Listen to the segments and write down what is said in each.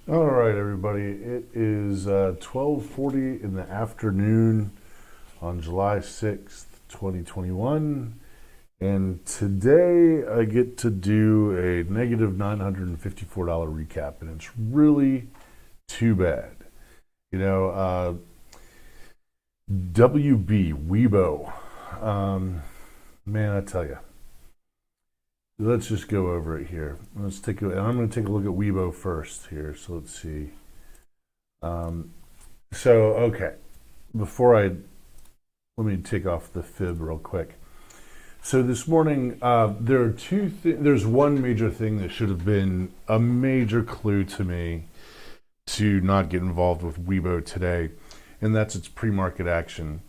All right, everybody. It is 12:40 in the afternoon on July 6th, 2021. And today I get to do a negative $954 recap, and it's really too bad. You know, WB, Weibo, man, I tell you. Let's just go over it here. And I'm going to take a look at Weibo first here. So let's see. Okay. Let me take off the fib real quick. So this morning, there are there's one major thing that should have been a major clue to me to not get involved with Weibo today, and that's its pre-market action.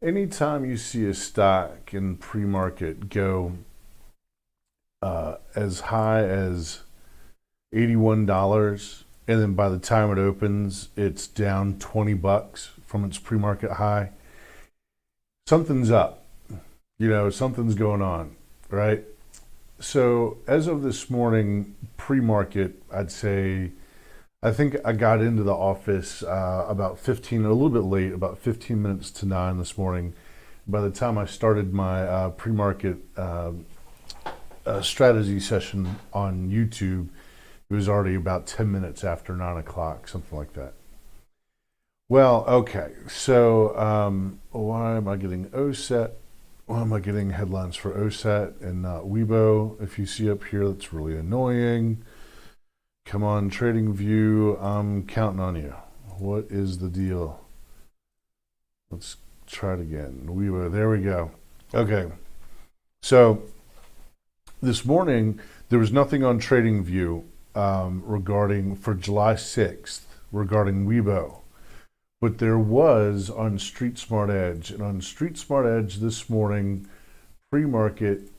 Anytime you see a stock in pre-market go as high as $81, and then by the time it opens, it's down $20 from its pre-market high. Something's up. Something's going on, right? So as of this morning, pre-market, I think I got into the office a little bit late, about 15 minutes to 9 this morning. By the time I started my pre-market strategy session on YouTube, it was already about 10 minutes after 9 o'clock, something like that. Well, okay, so why am I getting OSAT? Why am I getting headlines for OSAT and not Weibo? If you see up here, that's really annoying. Come on, TradingView, I'm counting on you. What is the deal? Let's try it again. Weibo, there we go. Okay, so this morning, there was nothing on TradingView for July 6th regarding Weibo, but there was on Street Smart Edge. And on Street Smart Edge this morning, pre-market,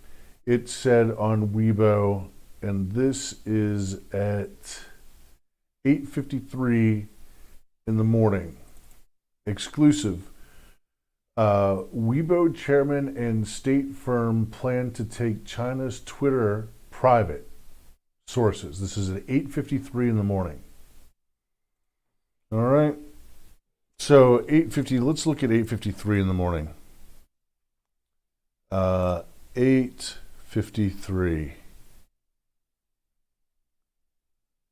it said on Weibo, and this is at 8:53 in the morning, exclusive. Weibo chairman and state firm plan to take China's Twitter private. Sources. This is at 8:53 in the morning. All right. So 8:50. Let's look at 8:53 in the morning. 8:53.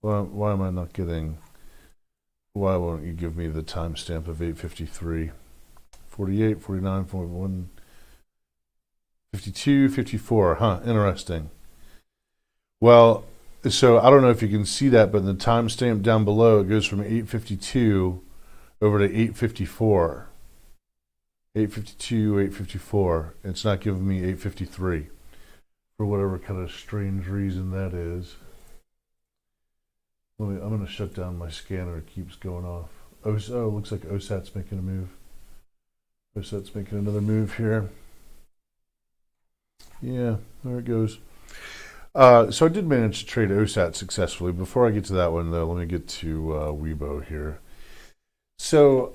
Why am I not getting? Why won't you give me the timestamp of 8:53? 48, 49, 41, 52, 54. Huh, interesting. Well, so I don't know if you can see that, but in the timestamp down below, it goes from 8:52 over to 8:54. 8:52, 8:54. It's not giving me 8:53 for whatever kind of strange reason that is. I'm going to shut down my scanner. It keeps going off. Oh, looks like OSAT's making a move. OSAT's making another move here. Yeah, there it goes. So I did manage to trade OSAT successfully. Before I get to that one, though, let me get to Weibo here. So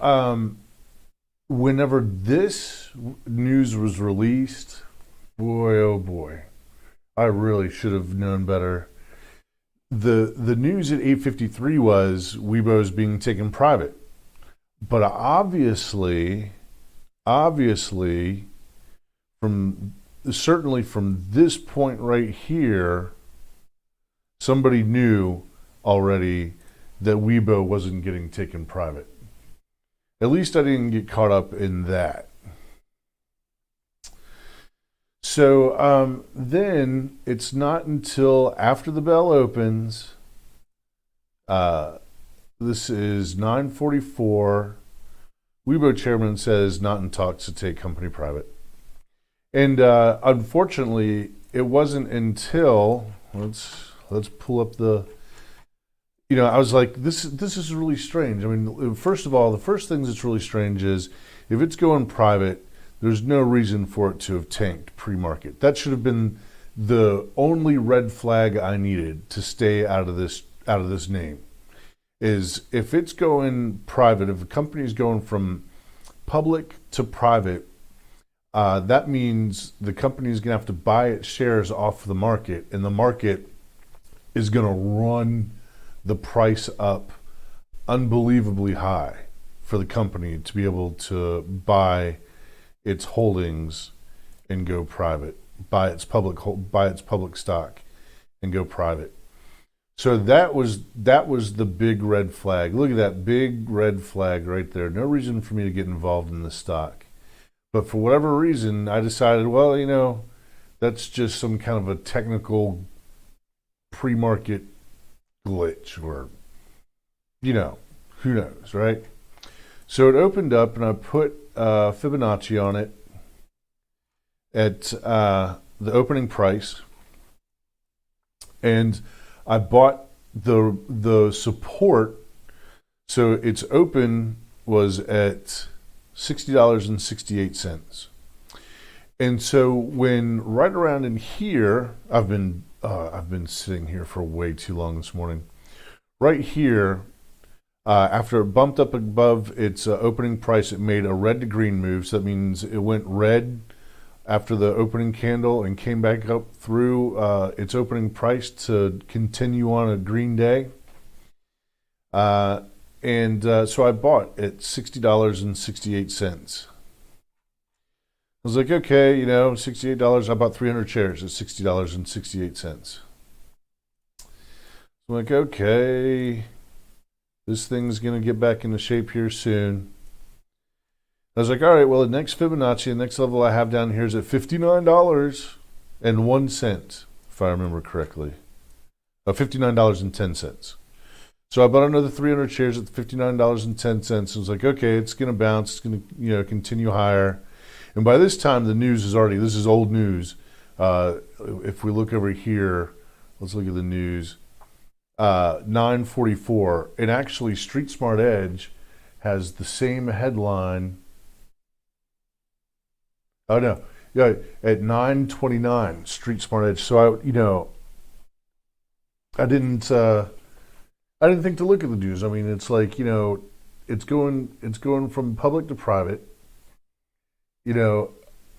whenever this news was released, boy, oh boy, I really should have known better. The news at 8:53 was Weibo's being taken private. But obviously, certainly from this point right here, somebody knew already that Weibo wasn't getting taken private. At least I didn't get caught up in that. So then it's not until after the bell opens. This is 9:44. Weibo chairman says not in talks to take company private. And unfortunately, it wasn't until let's pull up the. I was like, this is really strange. I mean, first of all, the first thing that's really strange is if it's going private, there's no reason for it to have tanked pre-market. That should have been the only red flag I needed to stay out of this name. Is if it's going private, if a company is going from public to private, that means the company is going to have to buy its shares off the market, and the market is going to run the price up unbelievably high for the company to be able to buy its holdings and go private, buy its public stock and go private. So that was the big red flag. Look at that big red flag right there. No reason for me to get involved in this stock. But for whatever reason, I decided, well, that's just some kind of a technical pre-market glitch, or, who knows, right? So it opened up, and I put Fibonacci on it at the opening price, and I bought the support. So its open was at $60.68. And so when right around in here, I've been sitting here for way too long this morning. Right here, after it bumped up above its opening price, it made a red to green move. So that means it went red after the opening candle and came back up through its opening price to continue on a green day. So I bought at $60.68. I was like, okay, $68. I bought 300 shares at $60.68. I'm like, okay, this thing's going to get back into shape here soon. I was like, all right, well, the next Fibonacci, the next level I have down here is at $59.01, if I remember correctly. $59.10. So I bought another 300 shares at $59.10. I was like, okay, it's going to bounce. It's going to, continue higher. And by this time, the news is this is old news. If we look over here, let's look at the news. 9:44, and actually Street Smart Edge has the same headline. Oh no, yeah, at 9:29, Street Smart Edge. So I didn't think to look at the news. I mean, it's like, it's going from public to private. I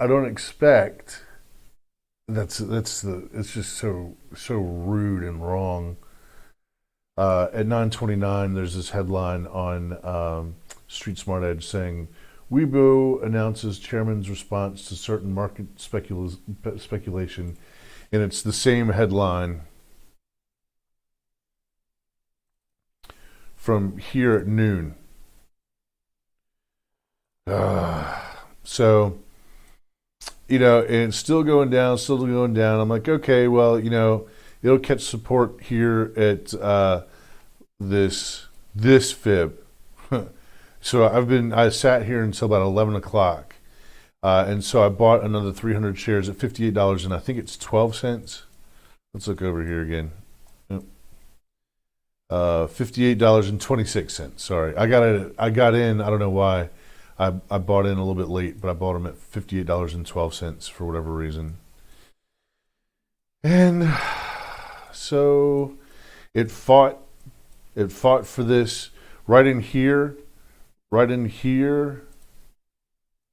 don't expect. It's just so rude and wrong. At 9:29, there's this headline on Street Smart Edge saying, Weibo announces chairman's response to certain market speculation, and it's the same headline from here at noon. So, and it's still going down. I'm like, okay, well, it'll catch support here at this fib. So I sat here until about 11 o'clock. And so I bought another 300 shares at $58, and I think it's 12 cents. Let's look over here again. $58.26. Sorry. I got in, I don't know why. I bought in a little bit late, but I bought them at $58.12 for whatever reason. And so it fought for this right in here. I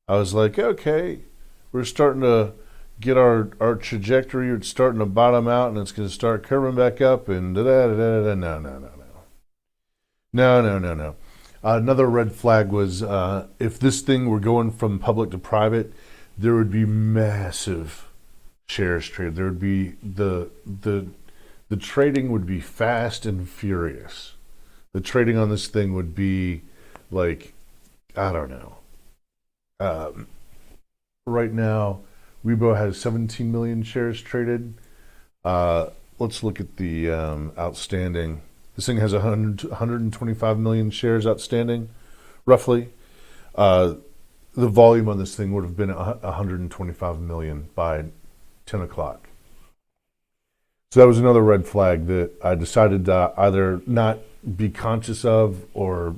was like, okay, we're starting to get our trajectory. It's starting to bottom out, and it's going to start curving back up. And no. Another red flag was if this thing were going from public to private, there would be massive shares traded. There would be the trading would be fast and furious. The trading on this thing would be like, I don't know. Right now, Weibo has 17 million shares traded. Let's look at the outstanding. This thing has 125 million shares outstanding, roughly. The volume on this thing would have been 125 million by 10 o'clock. So that was another red flag that I decided to either not be conscious of, or,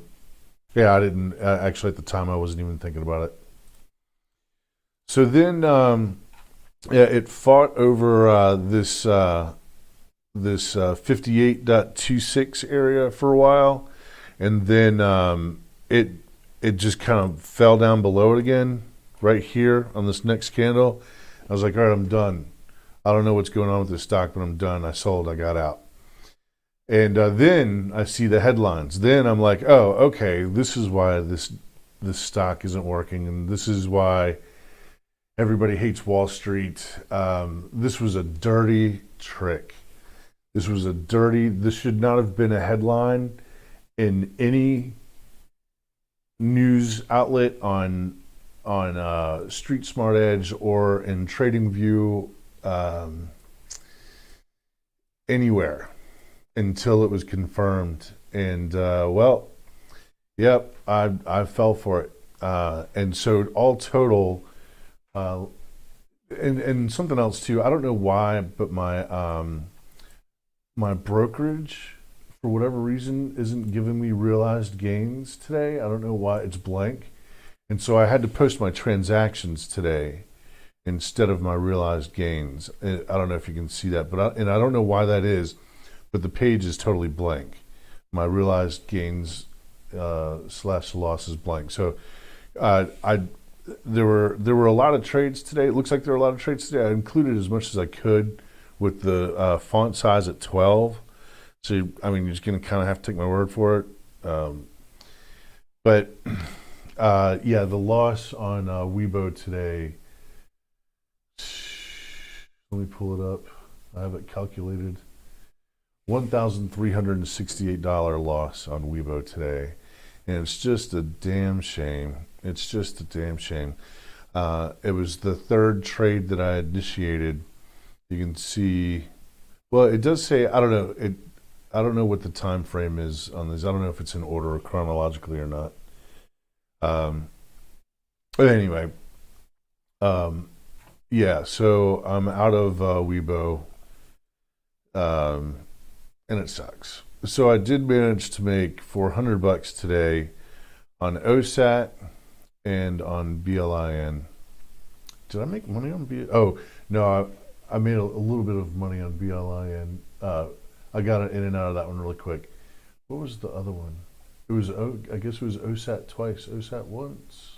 I didn't, actually at the time I wasn't even thinking about it. So then, it fought over this 58.26 area for a while, and then it just kind of fell down below it again right here on this next candle. I was like, all right, I'm done. I don't know what's going on with this stock, but I'm done. I sold. I got out. And then I see the headlines. Then I'm like, oh, okay, this is why this stock isn't working, and this is why everybody hates Wall Street. This was a dirty trick. This should not have been a headline in any news outlet on Street Smart Edge or in TradingView, anywhere until it was confirmed. And well, yep, I fell for it. And so all total, and something else too. I don't know why, but my brokerage, for whatever reason, isn't giving me realized gains today. I don't know why. It's blank. And so I had to post my transactions today instead of my realized gains. I don't know if you can see that, but I don't know why that is, but the page is totally blank. My realized gains slash loss is blank. So there were a lot of trades today. It looks like there were a lot of trades today. I included as much as I could with the font size at 12. So, I mean, you're just going to kind of have to take my word for it. But yeah, the loss on Weibo today, let me pull it up. I have it calculated. $1,368 loss on Weibo today. And it's just a damn shame. It's just a damn shame. It was the third trade that I initiated. You can see, well, it does say, I don't know, I don't know what the time frame is on this. I don't know if it's in order chronologically or not. But anyway, yeah, so I'm out of Weibo, and it sucks. So I did manage to make $400 today on OSAT and on BLIN. Did I make money on BLIN? Oh, no, I made a little bit of money on BLIN. I got it in and out of that one really quick. What was the other one? It was, I guess it was OSAT twice. OSAT once?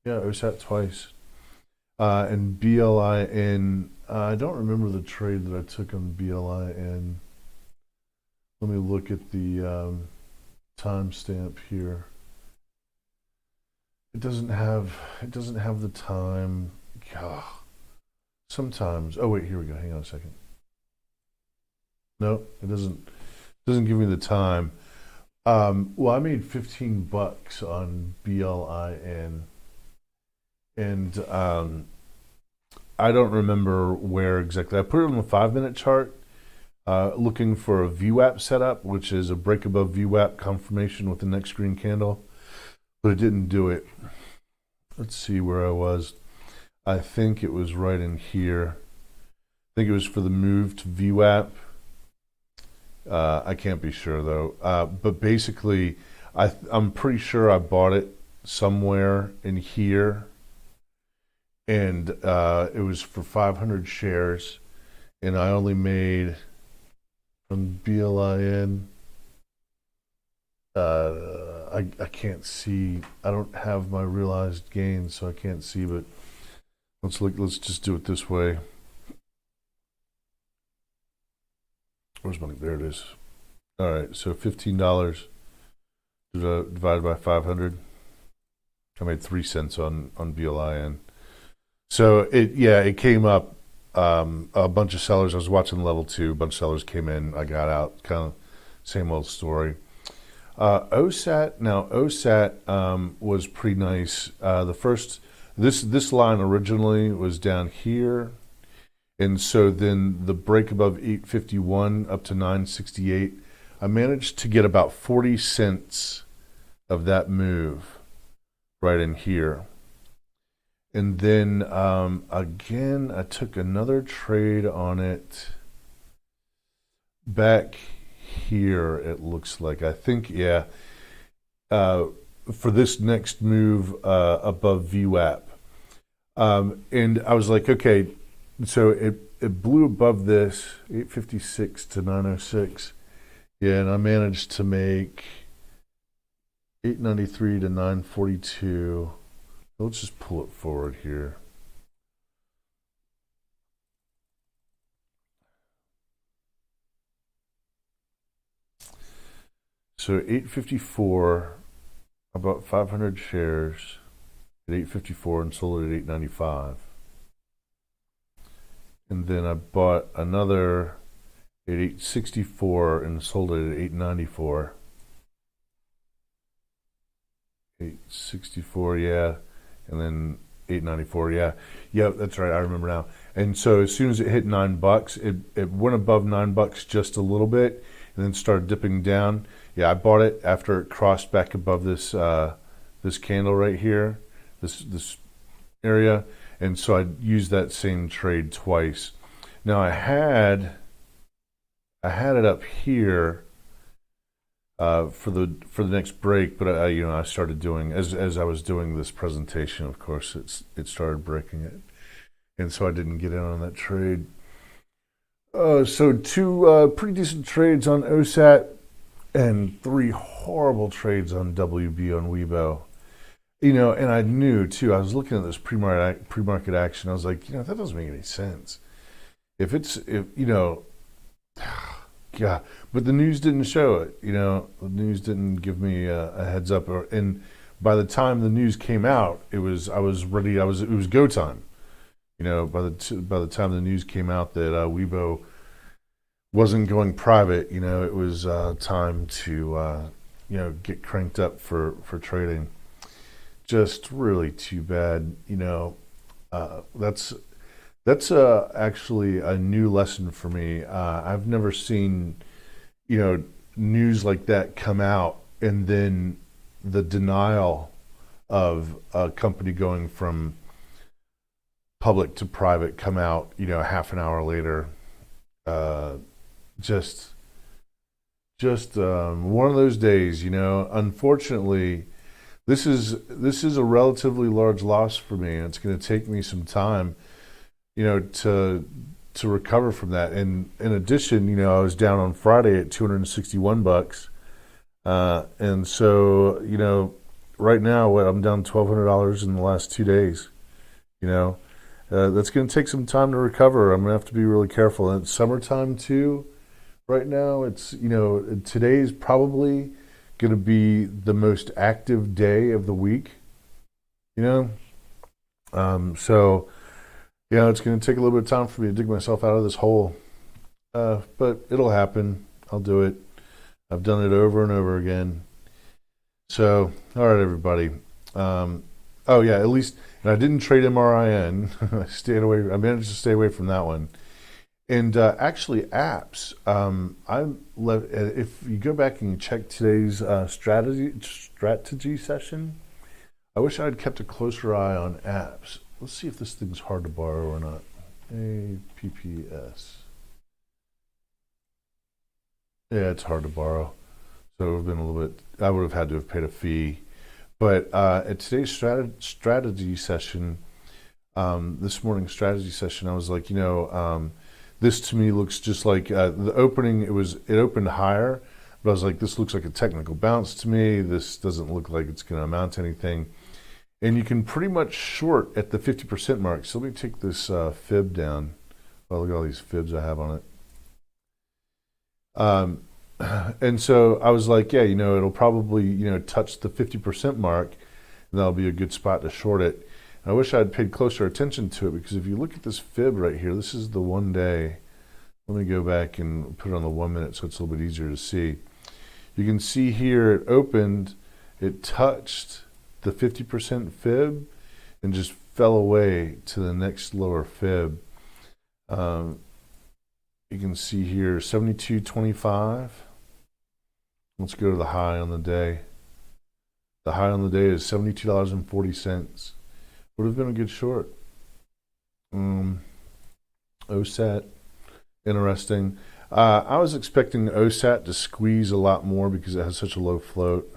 Yeah, OSAT twice. And BLIN, I don't remember the trade that I took on BLIN. Let me look at the timestamp here. It doesn't have the time. God. Sometimes. Oh wait, here we go. Hang on a second. No, it doesn't give me the time. Well, I made $15 on BLIN, and I don't remember where exactly. I put it on the 5-minute chart, looking for a VWAP setup, which is a break above VWAP confirmation with the next green candle, but it didn't do it. Let's see where I was. I think it was right in here. I think it was for the move to VWAP. I can't be sure though. But basically, I'm pretty sure I bought it somewhere in here, and it was for 500 shares, and I only made from BLIN. I can't see. I don't have my realized gains, so I can't see. But let's look. Let's just do it this way. Where's money? There it is. All right, so $15 divided by 500. I made 3 cents on BLIN. So it came up. A bunch of sellers. I was watching level 2. A bunch of sellers came in. I got out. Kind of same old story. OSAT. Now OSAT was pretty nice. This line originally was down here. And so then the break above 851 up to 968, I managed to get about 40 cents of that move right in here. And then again, I took another trade on it back here, it looks like. I think, yeah, for this next move above VWAP. And I was like, okay, so it blew above this 856 to 906. Yeah, and I managed to make 893 to 942. Let's just pull it forward here. So 854, I bought 500 shares at 854 and sold it at 895. And then I bought another at 864 and sold it at 894. 864, yeah. And then 894, yeah. Yeah, that's right, I remember now. And so as soon as it hit $9, it went above $9 just a little bit and then started dipping down. Yeah, I bought it after it crossed back above this this candle right here, this area. And so I used that same trade twice. Now I had it up here for the next break, but I started doing as I was doing this presentation. Of course, it started breaking it, and so I didn't get in on that trade. So two pretty decent trades on OSAT, and three horrible trades on WB on Weibo. And I knew too. I was looking at this pre-market action. I was like, that doesn't make any sense. If yeah, but the news didn't show it. The news didn't give me a heads up. And by the time the news came out, I was ready. It was go time. By the time the news came out that Weibo wasn't going private, it was time to get cranked up for trading. Just really too bad. That's actually a new lesson for me. I've never seen, news like that come out and then the denial of a company going from public to private come out, half an hour later. Just one of those days, Unfortunately, this is a relatively large loss for me, and it's going to take me some time to recover from that. And in addition, I was down on Friday at $261, and so right now I'm down $1,200 in the last 2 days. That's going to take some time to recover. I'm going to have to be really careful. And it's summertime too. Right now, it's today's probably going to be the most active day of the week. So. It's going to take a little bit of time for me to dig myself out of this hole. But it'll happen. I'll do it. I've done it over and over again. So, all right, everybody. At least, and I didn't trade MRIN. I managed to stay away from that one. And actually, apps. If you go back and check today's strategy session, I wish I had kept a closer eye on apps. Let's see if this thing's hard to borrow or not. APPS. Yeah, it's hard to borrow. So it would have been a little bit, I would have had to have paid a fee. But at today's strategy session, this morning's strategy session, I was like, this to me looks just like the opening, it opened higher, but I was like, this looks like a technical bounce to me. This doesn't look like it's going to amount to anything. And you can pretty much short at the 50% mark. So let me take this fib down. Oh, look at all these fibs I have on it. And so I was like, it'll probably, touch the 50% mark, and that'll be a good spot to short it. And I wish I had paid closer attention to it, because if you look at this fib right here, this is the 1 day. Let me go back and put it on the 1 minute so it's a little bit easier to see. You can see here it opened, it touched the 50% fib and just fell away to the next lower fib. You can see here 72.25. Let's go to the high on the day. The high on the day is $72.40. Would have been a good short. OSAT, interesting. I was expecting OSAT to squeeze a lot more because it has such a low float.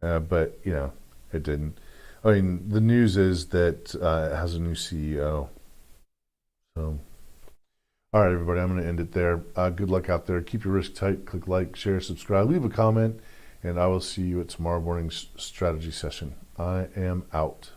But, it didn't. I mean, the news is that it has a new CEO. So, all right, everybody, I'm going to end it there. Good luck out there. Keep your risk tight. Click like, share, subscribe, leave a comment, and I will see you at tomorrow morning's strategy session. I am out.